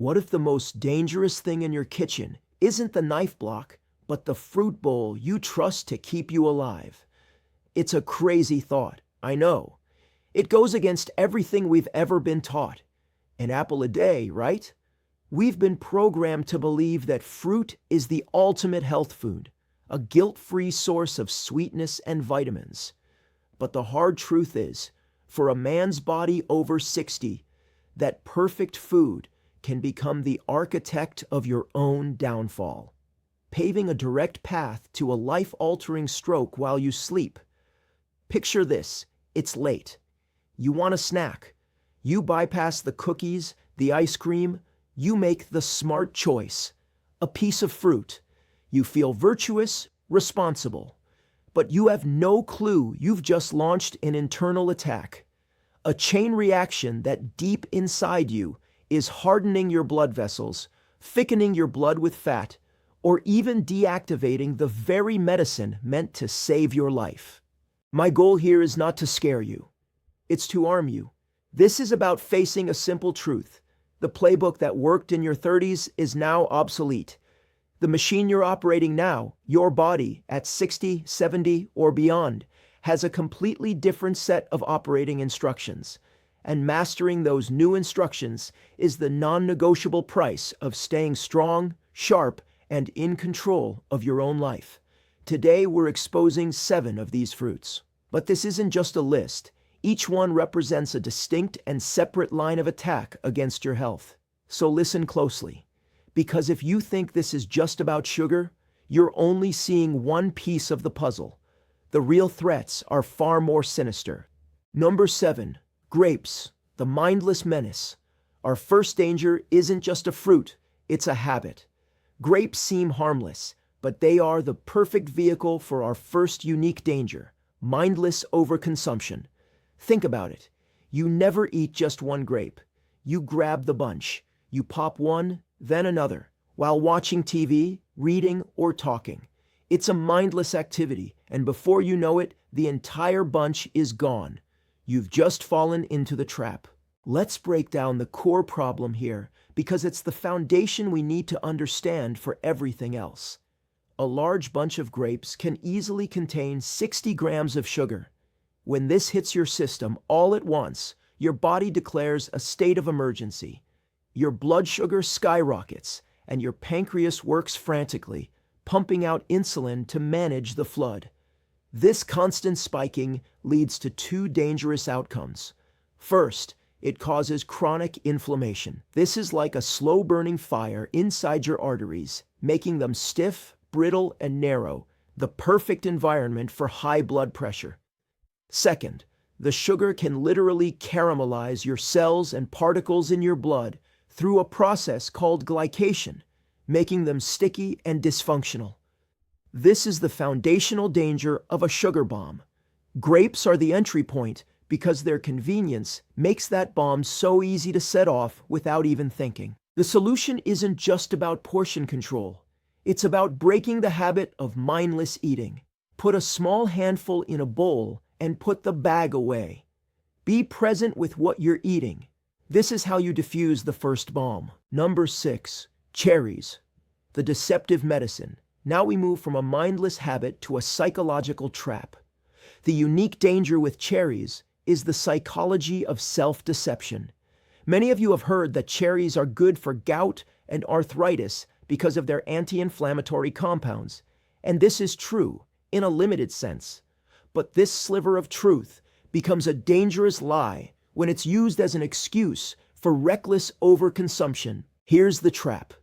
What if the most dangerous thing in your kitchen isn't the knife block, but the fruit bowl you trust to keep you alive? It's a crazy thought, I know. It goes against everything we've ever been taught. An apple a day, right? We've been programmed to believe that fruit is the ultimate health food, a guilt-free source of sweetness and vitamins. But the hard truth is, for a man's body over 60, that perfect food can become the architect of your own downfall, paving a direct path to a life-altering stroke while you sleep. Picture this, it's late. You want a snack. You bypass the cookies, the ice cream, you make the smart choice, a piece of fruit. You feel virtuous, responsible, but you have no clue you've just launched an internal attack, a chain reaction that deep inside you is hardening your blood vessels, thickening your blood with fat, or even deactivating the very medicine meant to save your life. My goal here is not to scare you. It's to arm you. This is about facing a simple truth. The playbook that worked in your 30s is now obsolete. The machine you're operating now, your body, at 60, 70, or beyond, has a completely different set of operating instructions. And mastering those new instructions is the non-negotiable price of staying strong, sharp, and in control of your own life. Today, we're exposing 7 of these fruits. But this isn't just a list. Each one represents a distinct and separate line of attack against your health. So listen closely, because if you think this is just about sugar, you're only seeing one piece of the puzzle. The real threats are far more sinister. Number 7. Grapes, the mindless menace. Our first danger isn't just a fruit, it's a habit. Grapes seem harmless, but they are the perfect vehicle for our first unique danger, mindless overconsumption. Think about it. You never eat just one grape. You grab the bunch. You pop one, then another, while watching TV, reading, or talking. It's a mindless activity, and before you know it, the entire bunch is gone. You've just fallen into the trap. Let's break down the core problem here, because it's the foundation we need to understand for everything else. A large bunch of grapes can easily contain 60 grams of sugar. When this hits your system all at once, your body declares a state of emergency. Your blood sugar skyrockets, and your pancreas works frantically, pumping out insulin to manage the flood. This constant spiking leads to 2 dangerous outcomes. First, it causes chronic inflammation. This is like a slow-burning fire inside your arteries, making them stiff, brittle, and narrow, the perfect environment for high blood pressure. Second, the sugar can literally caramelize your cells and particles in your blood through a process called glycation, making them sticky and dysfunctional. This is the foundational danger of a sugar bomb. Grapes are the entry point because their convenience makes that bomb so easy to set off without even thinking. The solution isn't just about portion control. It's about breaking the habit of mindless eating. Put a small handful in a bowl and put the bag away. Be present with what you're eating. This is how you defuse the first bomb. Number 6. Cherries, the deceptive medicine. Now we move from a mindless habit to a psychological trap. The unique danger with cherries is the psychology of self-deception. Many of you have heard that cherries are good for gout and arthritis because of their anti-inflammatory compounds, and this is true in a limited sense. But this sliver of truth becomes a dangerous lie when it's used as an excuse for reckless overconsumption. Here's the trap.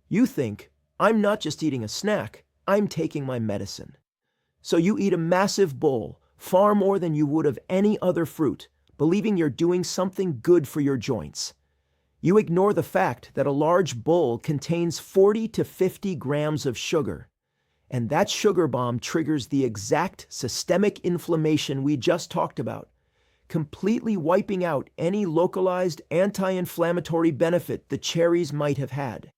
You think, I'm not just eating a snack, I'm taking my medicine. So you eat a massive bowl, far more than you would of any other fruit, believing you're doing something good for your joints. You ignore the fact that a large bowl contains 40 to 50 grams of sugar, and that sugar bomb triggers the exact systemic inflammation we just talked about, completely wiping out any localized anti-inflammatory benefit the cherries might have had.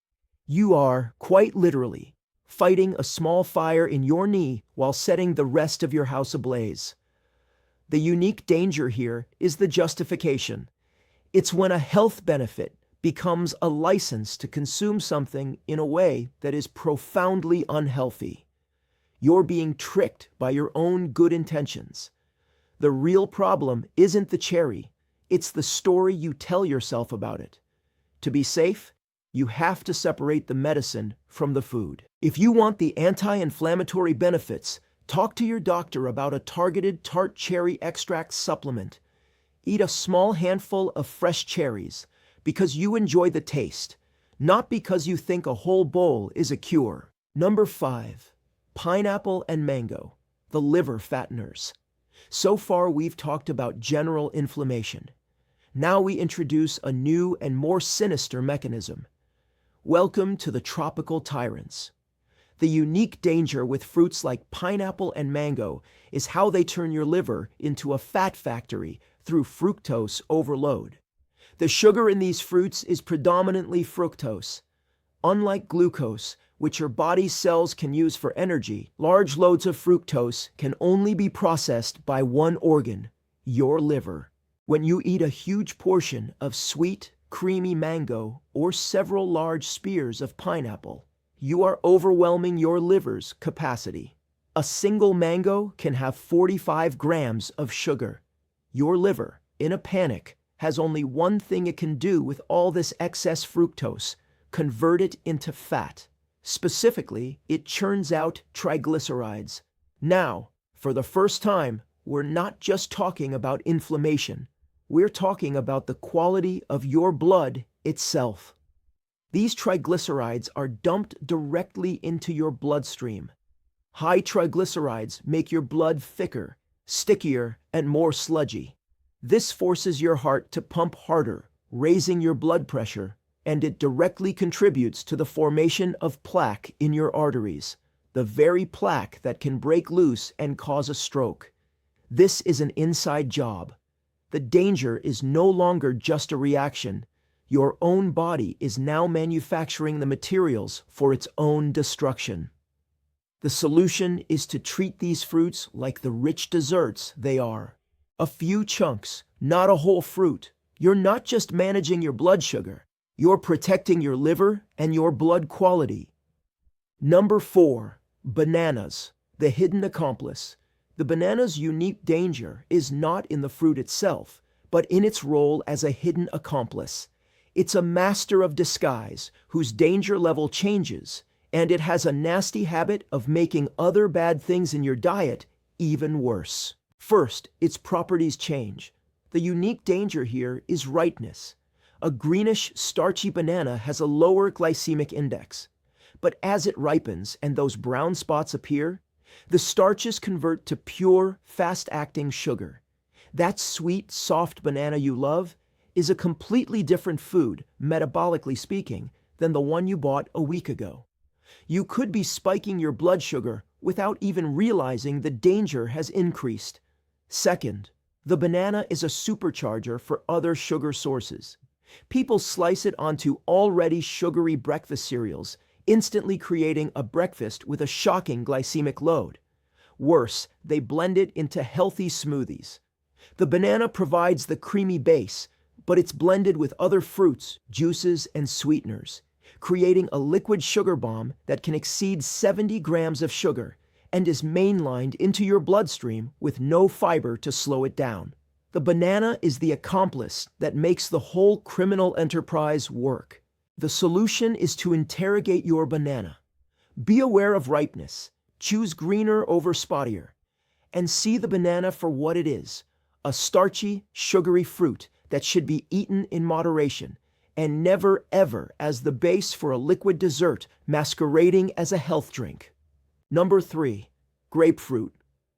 You are, quite literally, fighting a small fire in your knee while setting the rest of your house ablaze. The unique danger here is the justification. It's when a health benefit, becomes a license to consume something in a way that is profoundly unhealthy. You're being tricked by your own good intentions. The real problem isn't the cherry, it's the story you tell yourself about it. To be safe, you have to separate the medicine from the food. If you want the anti-inflammatory benefits, talk to your doctor about a targeted tart cherry extract supplement. Eat a small handful of fresh cherries because you enjoy the taste, not because you think a whole bowl is a cure. Number 5. Pineapple and mango, the liver fatteners. So far, we've talked about general inflammation. Now we introduce a new and more sinister mechanism. Welcome to the tropical tyrants. The unique danger with fruits like pineapple and mango is how they turn your liver into a fat factory through fructose overload. The sugar in these fruits is predominantly fructose. Unlike glucose, which your body's cells can use for energy, large loads of fructose can only be processed by one organ, your liver. When you eat a huge portion of sweet, creamy mango or several large spears of pineapple, you are overwhelming your liver's capacity. A single mango can have 45 grams of sugar. Your liver, in a panic, has only one thing it can do with all this excess fructose: convert it into fat. Specifically, it churns out triglycerides. Now, for the first time, we're not just talking about inflammation. We're talking about the quality of your blood itself. These triglycerides are dumped directly into your bloodstream. High triglycerides make your blood thicker, stickier, and more sludgy. This forces your heart to pump harder, raising your blood pressure, and it directly contributes to the formation of plaque in your arteries, the very plaque that can break loose and cause a stroke. This is an inside job. The danger is no longer just a reaction. Your own body is now manufacturing the materials for its own destruction. The solution is to treat these fruits like the rich desserts they are. A few chunks, not a whole fruit. You're not just managing your blood sugar. You're protecting your liver and your blood quality. Number 4. Bananas, the hidden accomplice. The banana's unique danger is not in the fruit itself, but in its role as a hidden accomplice. It's a master of disguise whose danger level changes, and it has a nasty habit of making other bad things in your diet even worse. First, its properties change. The unique danger here is ripeness. A greenish, starchy banana has a lower glycemic index. But as it ripens and those brown spots appear, the starches convert to pure, fast-acting sugar. That sweet, soft banana you love is a completely different food, metabolically speaking, than the one you bought a week ago. You could be spiking your blood sugar without even realizing the danger has increased. Second, the banana is a supercharger for other sugar sources. People slice it onto already sugary breakfast cereals, instantly creating a breakfast with a shocking glycemic load. Worse, they blend it into healthy smoothies. The banana provides the creamy base, but it's blended with other fruits, juices, and sweeteners, creating a liquid sugar bomb that can exceed 70 grams of sugar and is mainlined into your bloodstream with no fiber to slow it down. The banana is the accomplice that makes the whole criminal enterprise work. The solution is to interrogate your banana. Be aware of ripeness, choose greener over spottier, and see the banana for what it is, a starchy, sugary fruit that should be eaten in moderation, and never ever as the base for a liquid dessert masquerading as a health drink. Number 3, grapefruit,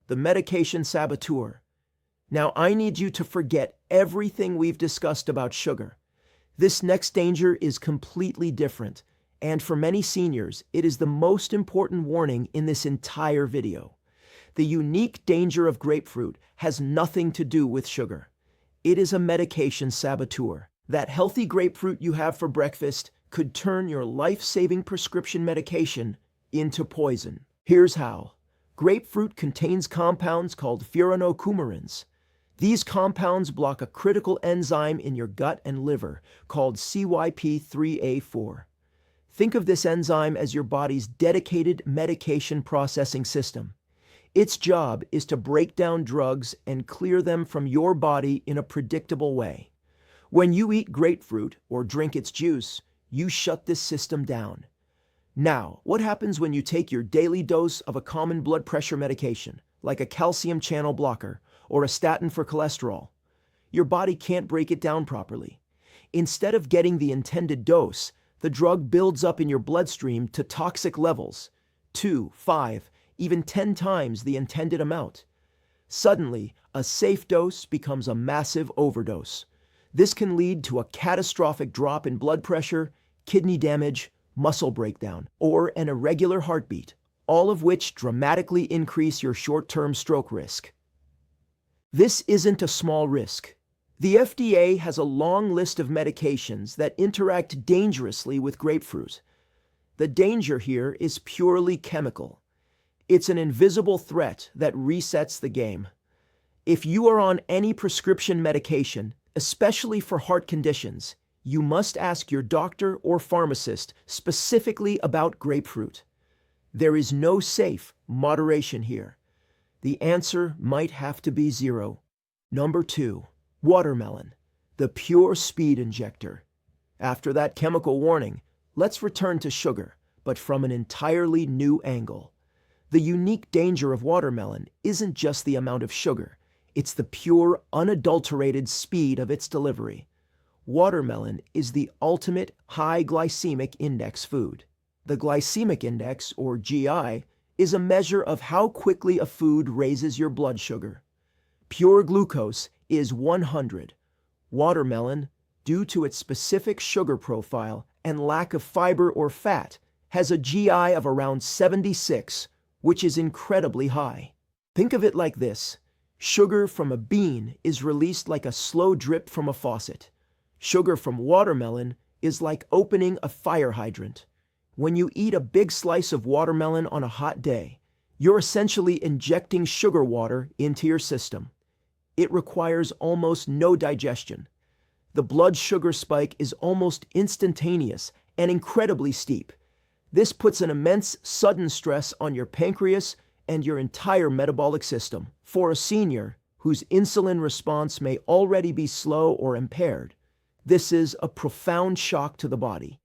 the medication saboteur. Now I need you to forget everything we've discussed about sugar. This next danger is completely different, and for many seniors, it is the most important warning in this entire video. The unique danger of grapefruit has nothing to do with sugar. It is a medication saboteur. That healthy grapefruit you have for breakfast could turn your life-saving prescription medication into poison. Here's how. Grapefruit contains compounds called furanocoumarins. These compounds block a critical enzyme in your gut and liver called CYP3A4. Think of this enzyme as your body's dedicated medication processing system. Its job is to break down drugs and clear them from your body in a predictable way. When you eat grapefruit or drink its juice, you shut this system down. Now, what happens when you take your daily dose of a common blood pressure medication, like a calcium channel blocker or a statin for cholesterol? Your body can't break it down properly. Instead of getting the intended dose, the drug builds up in your bloodstream to toxic levels, 2, 5, even 10 times the intended amount. Suddenly, a safe dose becomes a massive overdose. This can lead to a catastrophic drop in blood pressure, kidney damage, muscle breakdown, or an irregular heartbeat, all of which dramatically increase your short-term stroke risk. This isn't a small risk. The FDA has a long list of medications that interact dangerously with grapefruit. The danger here is purely chemical. It's an invisible threat that resets the game. If you are on any prescription medication, especially for heart conditions, you must ask your doctor or pharmacist specifically about grapefruit. There is no safe moderation here. The answer might have to be 0. Number 2, watermelon, the pure speed injector. After that chemical warning, let's return to sugar, but from an entirely new angle. The unique danger of watermelon isn't just the amount of sugar, it's the pure, unadulterated speed of its delivery. Watermelon is the ultimate high glycemic index food. The glycemic index, or GI, is a measure of how quickly a food raises your blood sugar. Pure glucose is 100. Watermelon, due to its specific sugar profile and lack of fiber or fat, has a GI of around 76, which is incredibly high. Think of it like this. Sugar from a bean is released like a slow drip from a faucet. Sugar from watermelon is like opening a fire hydrant. When you eat a big slice of watermelon on a hot day, you're essentially injecting sugar water into your system. It requires almost no digestion. The blood sugar spike is almost instantaneous and incredibly steep. This puts an immense sudden stress on your pancreas and your entire metabolic system. For a senior whose insulin response may already be slow or impaired, this is a profound shock to the body.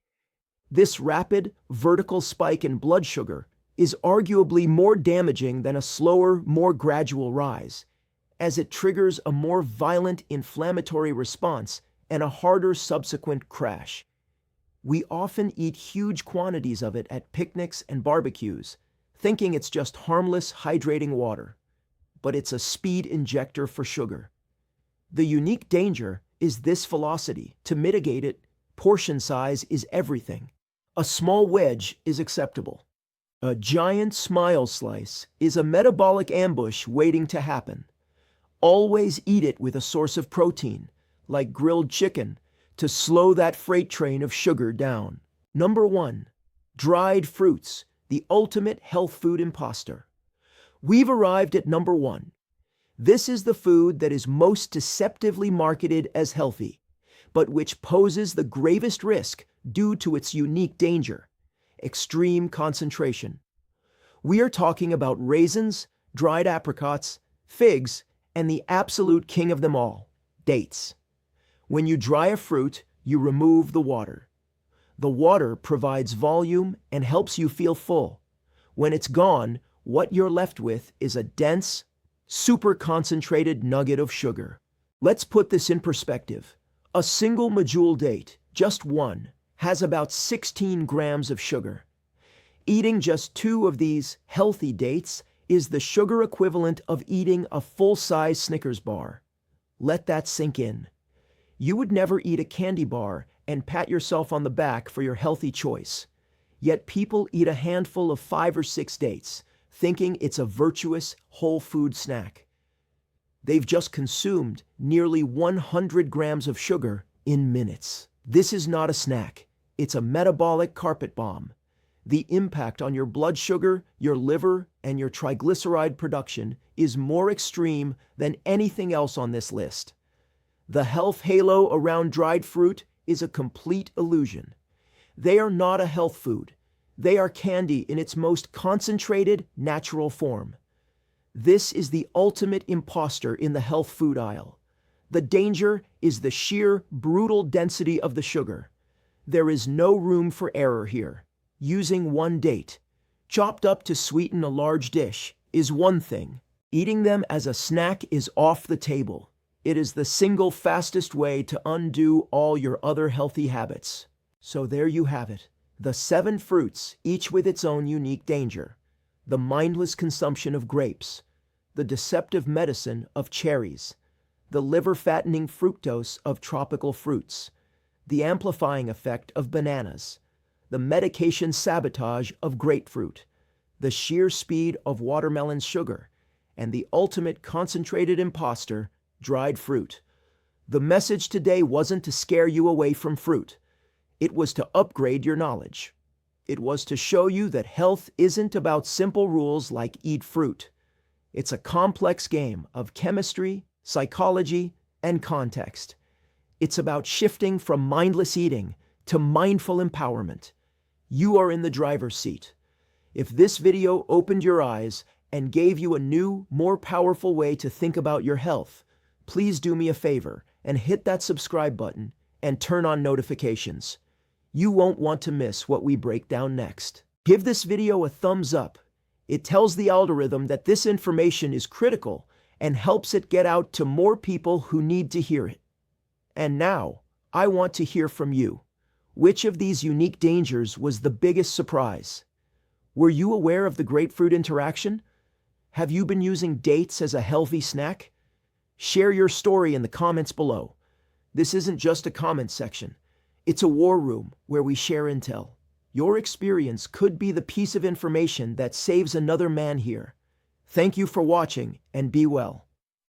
This rapid, vertical spike in blood sugar is arguably more damaging than a slower, more gradual rise, as it triggers a more violent inflammatory response and a harder subsequent crash. We often eat huge quantities of it at picnics and barbecues, thinking it's just harmless, hydrating water. But it's a speed injector for sugar. The unique danger is this velocity. To mitigate it, portion size is everything. A small wedge is acceptable. A giant smile slice is a metabolic ambush waiting to happen. Always eat it with a source of protein, like grilled chicken, to slow that freight train of sugar down. Number 1, dried fruits, the ultimate health food imposter. We've arrived at number 1. This is the food that is most deceptively marketed as healthy, but which poses the gravest risk due to its unique danger: extreme concentration. We are talking about raisins, dried apricots, figs, and the absolute king of them all, dates. When you dry a fruit, you remove the water. The water provides volume and helps you feel full. When it's gone, what you're left with is a dense, super concentrated nugget of sugar. Let's put this in perspective. A single medjool date, just one, has about 16 grams of sugar. Eating just 2 of these healthy dates is the sugar equivalent of eating a full-size Snickers bar. Let that sink in. You would never eat a candy bar and pat yourself on the back for your healthy choice. Yet people eat a handful of 5 or 6 dates, thinking it's a virtuous, whole food snack. They've just consumed nearly 100 grams of sugar in minutes. This is not a snack. It's a metabolic carpet bomb. The impact on your blood sugar, your liver, and your triglyceride production is more extreme than anything else on this list. The health halo around dried fruit is a complete illusion. They are not a health food. They are candy in its most concentrated, natural form. This is the ultimate imposter in the health food aisle. The danger is the sheer, brutal density of the sugar. There is no room for error here. Using one date, chopped up to sweeten a large dish, is one thing. Eating them as a snack is off the table. It is the single fastest way to undo all your other healthy habits. So there you have it. The 7 fruits, each with its own unique danger. The mindless consumption of grapes. The deceptive medicine of cherries. The liver-fattening fructose of tropical fruits. The amplifying effect of bananas. The medication sabotage of grapefruit. The sheer speed of watermelon sugar. And the ultimate concentrated imposter, dried fruit. The message today wasn't to scare you away from fruit. It was to upgrade your knowledge. It was to show you that health isn't about simple rules like eat fruit. It's a complex game of chemistry, psychology, and context. It's about shifting from mindless eating to mindful empowerment. You are in the driver's seat. If this video opened your eyes and gave you a new, more powerful way to think about your health, please do me a favor and hit that subscribe button and turn on notifications. You won't want to miss what we break down next. Give this video a thumbs up. It tells the algorithm that this information is critical and helps it get out to more people who need to hear it. And now, I want to hear from you. Which of these unique dangers was the biggest surprise? Were you aware of the grapefruit interaction? Have you been using dates as a healthy snack? Share your story in the comments below. This isn't just a comment section. It's a war room where we share intel. Your experience could be the piece of information that saves another man here. Thank you for watching and be well.